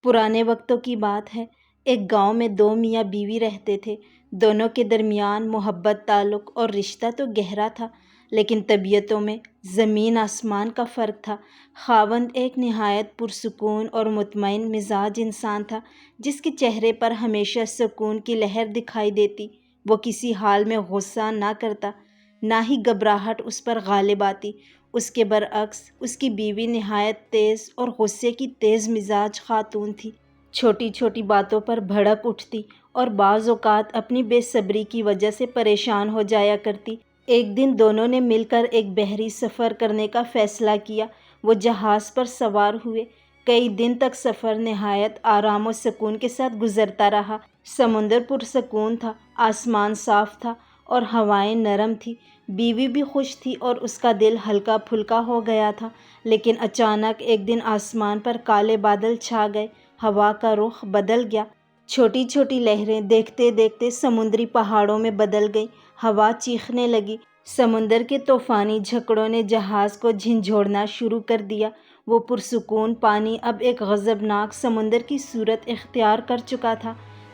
پرانے وقتوں کی بات ہے۔ ایک گاؤں میں دو میاں بیوی رہتے تھے۔ دونوں کے درمیان محبت، تعلق اور رشتہ تو گہرا تھا، لیکن طبیعتوں میں زمین آسمان کا فرق تھا۔ خاوند ایک نہایت پرسکون اور مطمئن مزاج انسان تھا، جس کے چہرے پر ہمیشہ سکون کی لہر دکھائی دیتی۔ وہ کسی حال میں غصہ نہ کرتا، نہ ہی گھبراہٹ اس پر غالب آتی۔ اس کے برعکس اس کی بیوی نہایت تیز اور غصے کی تیز مزاج خاتون تھی۔ چھوٹی چھوٹی باتوں پر بھڑک اٹھتی اور بعض اوقات اپنی بے صبری کی وجہ سے پریشان ہو جایا کرتی۔ ایک دن دونوں نے مل کر ایک بحری سفر کرنے کا فیصلہ کیا۔ وہ جہاز پر سوار ہوئے۔ کئی دن تک سفر نہایت آرام و سکون کے ساتھ گزرتا رہا۔ سمندر پرسکون تھا، آسمان صاف تھا اور ہوائیں نرم تھیں۔ بیوی بھی خوش تھی اور اس کا دل ہلکا پھلکا ہو گیا تھا، لیکن اچانک ایک دن آسمان پر کالے بادل چھا گئے۔ ہوا کا رخ بدل گیا۔ چھوٹی چھوٹی لہریں دیکھتے دیکھتے سمندری پہاڑوں میں بدل گئیں۔ ہوا چیخنے لگی۔ سمندر کے طوفانی جھکڑوں نے جہاز کو جھنجھوڑنا شروع کر دیا۔ وہ پرسکون پانی اب ایک غضبناک سمندر کی صورت اختیار کر چکا تھا۔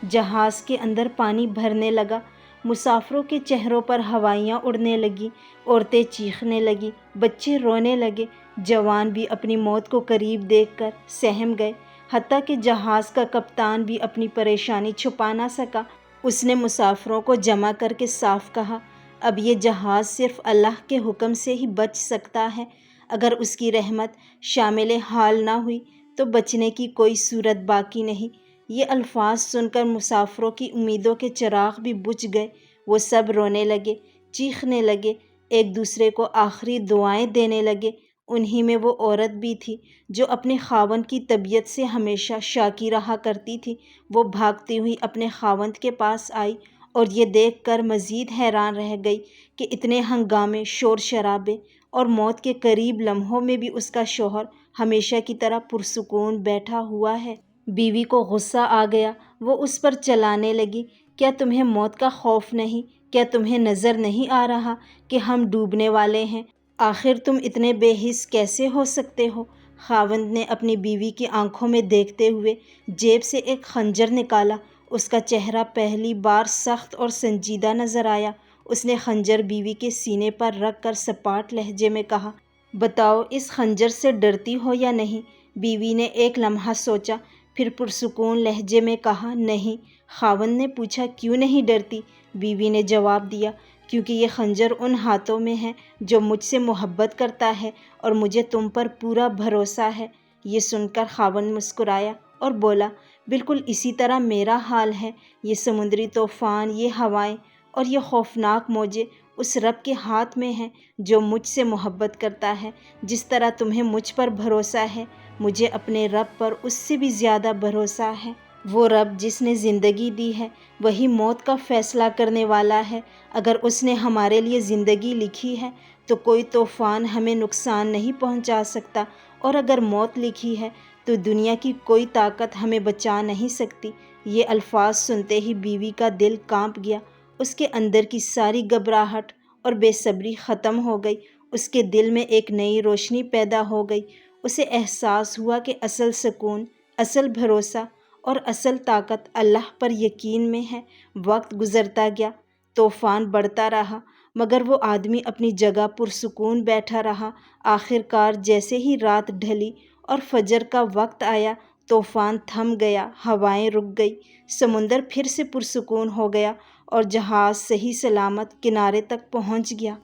جہاز کے اندر پانی بھرنے لگا۔ مسافروں کے چہروں پر ہوائیاں اڑنے لگیں، عورتیں چیخنے لگیں، بچے رونے لگے، جوان بھی اپنی موت کو قریب دیکھ کر سہم گئے۔ حتیٰ کہ جہاز کا کپتان بھی اپنی پریشانی چھپا نہ سکا۔ اس نے مسافروں کو جمع کر کے صاف کہا، اب یہ جہاز صرف اللہ کے حکم سے ہی بچ سکتا ہے۔ اگر اس کی رحمت شامل حال نہ ہوئی تو بچنے کی کوئی صورت باقی نہیں۔ یہ الفاظ سن کر مسافروں کی امیدوں کے چراغ بھی بجھ گئے۔ وہ سب رونے لگے، چیخنے لگے، ایک دوسرے کو آخری دعائیں دینے لگے۔ انہی میں وہ عورت بھی تھی جو اپنے خاوند کی طبیعت سے ہمیشہ شاکی رہا کرتی تھی۔ وہ بھاگتی ہوئی اپنے خاوند کے پاس آئی اور یہ دیکھ کر مزید حیران رہ گئی کہ اتنے ہنگامے، شور شرابے اور موت کے قریب لمحوں میں بھی اس کا شوہر ہمیشہ کی طرح پرسکون بیٹھا ہوا ہے۔ بیوی کو غصہ آ گیا۔ وہ اس پر چلانے لگی، کیا تمہیں موت کا خوف نہیں؟ کیا تمہیں نظر نہیں آ رہا کہ ہم ڈوبنے والے ہیں؟ آخر تم اتنے بے حس کیسے ہو سکتے ہو؟ خاوند نے اپنی بیوی کی آنکھوں میں دیکھتے ہوئے جیب سے ایک خنجر نکالا۔ اس کا چہرہ پہلی بار سخت اور سنجیدہ نظر آیا۔ اس نے خنجر بیوی کے سینے پر رکھ کر سپاٹ لہجے میں کہا، بتاؤ اس خنجر سے ڈرتی ہو یا نہیں؟ بیوی نے ایک لمحہ سوچا، پھر پرسکون لہجے میں کہا، نہیں۔ خاوند نے پوچھا، کیوں نہیں ڈرتی؟ بیوی نے جواب دیا، کیونکہ یہ خنجر ان ہاتھوں میں ہے جو مجھ سے محبت کرتا ہے اور مجھے تم پر پورا بھروسہ ہے۔ یہ سن کر خاوند مسکرایا اور بولا، بالکل اسی طرح میرا حال ہے۔ یہ سمندری طوفان، یہ ہوائیں اور یہ خوفناک موجیں اس رب کے ہاتھ میں ہیں جو مجھ سے محبت کرتا ہے۔ جس طرح تمہیں مجھ پر بھروسہ ہے، مجھے اپنے رب پر اس سے بھی زیادہ بھروسہ ہے۔ وہ رب جس نے زندگی دی ہے، وہی موت کا فیصلہ کرنے والا ہے۔ اگر اس نے ہمارے لیے زندگی لکھی ہے تو کوئی طوفان ہمیں نقصان نہیں پہنچا سکتا، اور اگر موت لکھی ہے تو دنیا کی کوئی طاقت ہمیں بچا نہیں سکتی۔ یہ الفاظ سنتے ہی بیوی کا دل کانپ گیا۔ اس کے اندر کی ساری گھبراہٹ اور بے صبری ختم ہو گئی۔ اس کے دل میں ایک نئی روشنی پیدا ہو گئی۔ اسے احساس ہوا کہ اصل سکون، اصل بھروسہ اور اصل طاقت اللہ پر یقین میں ہے۔ وقت گزرتا گیا، طوفان بڑھتا رہا، مگر وہ آدمی اپنی جگہ پرسکون بیٹھا رہا۔ آخر کار جیسے ہی رات ڈھلی اور فجر کا وقت آیا، طوفان تھم گیا، ہوائیں رک گئی، سمندر پھر سے پرسکون ہو گیا اور جہاز صحیح سلامت کنارے تک پہنچ گیا۔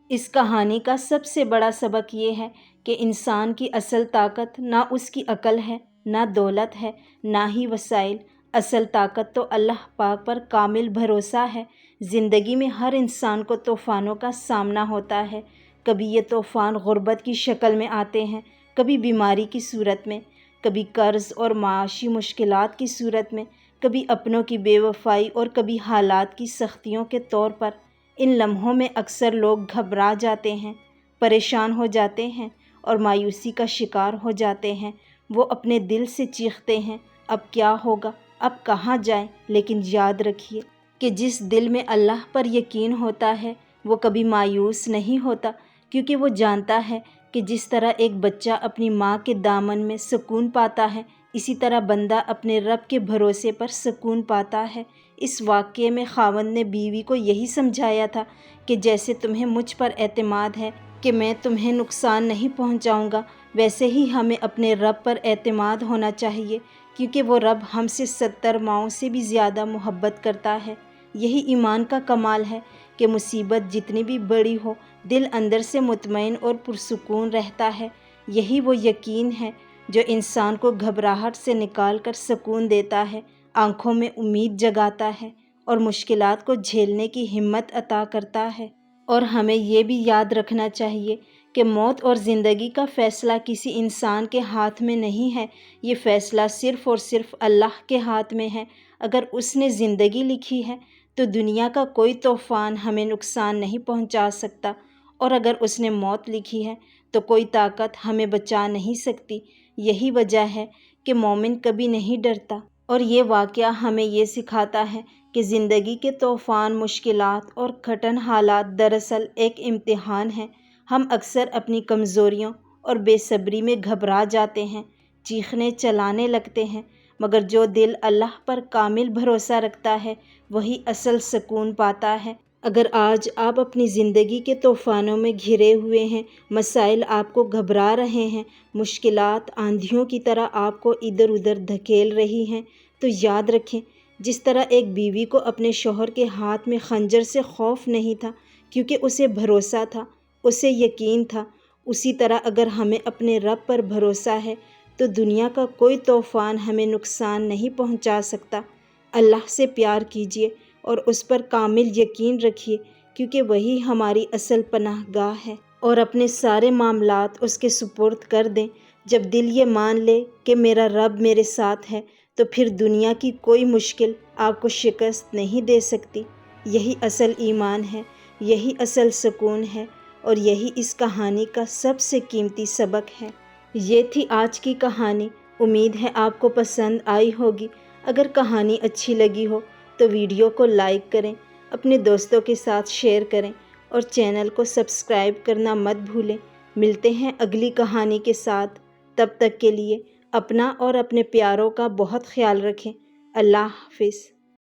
اس کہانی کا سب سے بڑا سبق یہ ہے کہ انسان کی اصل طاقت نہ اس کی عقل ہے، نہ دولت ہے، نہ ہی وسائل۔ اصل طاقت تو اللہ پاک پر کامل بھروسہ ہے۔ زندگی میں ہر انسان کو طوفانوں کا سامنا ہوتا ہے۔ کبھی یہ طوفان غربت کی شکل میں آتے ہیں، کبھی بیماری کی صورت میں، کبھی قرض اور معاشی مشکلات کی صورت میں، کبھی اپنوں کی بے وفائی اور کبھی حالات کی سختیوں کے طور پر۔ ان لمحوں میں اکثر لوگ گھبرا جاتے ہیں، پریشان ہو جاتے ہیں اور مایوسی کا شکار ہو جاتے ہیں۔ وہ اپنے دل سے چیختے ہیں، اب کیا ہوگا، اب کہاں جائیں؟ لیکن یاد رکھیے کہ جس دل میں اللہ پر یقین ہوتا ہے وہ کبھی مایوس نہیں ہوتا، کیونکہ وہ جانتا ہے کہ جس طرح ایک بچہ اپنی ماں کے دامن میں سکون پاتا ہے، اسی طرح بندہ اپنے رب کے بھروسے پر سکون پاتا ہے۔ اس واقعے میں خاوند نے بیوی کو یہی سمجھایا تھا کہ جیسے تمہیں مجھ پر اعتماد ہے کہ میں تمہیں نقصان نہیں پہنچاؤں گا، ویسے ہی ہمیں اپنے رب پر اعتماد ہونا چاہیے، کیونکہ وہ رب ہم سے 70 ماؤں سے بھی زیادہ محبت کرتا ہے۔ یہی ایمان کا کمال ہے کہ مصیبت جتنی بھی بڑی ہو، دل اندر سے مطمئن اور پرسکون رہتا ہے۔ یہی وہ یقین ہے جو انسان کو گھبراہٹ سے نکال کر سکون دیتا ہے، آنکھوں میں امید جگاتا ہے اور مشکلات کو جھیلنے کی ہمت عطا کرتا ہے۔ اور ہمیں یہ بھی یاد رکھنا چاہیے کہ موت اور زندگی کا فیصلہ کسی انسان کے ہاتھ میں نہیں ہے، یہ فیصلہ صرف اور صرف اللہ کے ہاتھ میں ہے۔ اگر اس نے زندگی لکھی ہے تو دنیا کا کوئی طوفان ہمیں نقصان نہیں پہنچا سکتا، اور اگر اس نے موت لکھی ہے تو کوئی طاقت ہمیں بچا نہیں سکتی۔ یہی وجہ ہے کہ مومن کبھی نہیں ڈرتا۔ اور یہ واقعہ ہمیں یہ سکھاتا ہے کہ زندگی کے طوفان، مشکلات اور کٹھن حالات دراصل ایک امتحان ہیں۔ ہم اکثر اپنی کمزوریوں اور بے صبری میں گھبرا جاتے ہیں، چیخنے چلانے لگتے ہیں، مگر جو دل اللہ پر کامل بھروسہ رکھتا ہے وہی اصل سکون پاتا ہے۔ اگر آج آپ اپنی زندگی کے طوفانوں میں گھرے ہوئے ہیں، مسائل آپ کو گھبرا رہے ہیں، مشکلات آندھیوں کی طرح آپ کو ادھر ادھر دھکیل رہی ہیں، تو یاد رکھیں، جس طرح ایک بیوی کو اپنے شوہر کے ہاتھ میں خنجر سے خوف نہیں تھا کیونکہ اسے بھروسہ تھا، اسے یقین تھا، اسی طرح اگر ہمیں اپنے رب پر بھروسہ ہے تو دنیا کا کوئی طوفان ہمیں نقصان نہیں پہنچا سکتا۔ اللہ سے پیار کیجیے اور اس پر کامل یقین رکھیے، کیونکہ وہی ہماری اصل پناہ گاہ ہے، اور اپنے سارے معاملات اس کے سپرد کر دیں۔ جب دل یہ مان لے کہ میرا رب میرے ساتھ ہے تو پھر دنیا کی کوئی مشکل آپ کو شکست نہیں دے سکتی۔ یہی اصل ایمان ہے، یہی اصل سکون ہے، اور یہی اس کہانی کا سب سے قیمتی سبق ہے۔ یہ تھی آج کی کہانی، امید ہے آپ کو پسند آئی ہوگی۔ اگر کہانی اچھی لگی ہو تو ویڈیو کو لائک کریں، اپنے دوستوں کے ساتھ شیئر کریں اور چینل کو سبسکرائب کرنا مت بھولیں۔ ملتے ہیں اگلی کہانی کے ساتھ، تب تک کے لیے اپنا اور اپنے پیاروں کا بہت خیال رکھیں۔ اللہ حافظ۔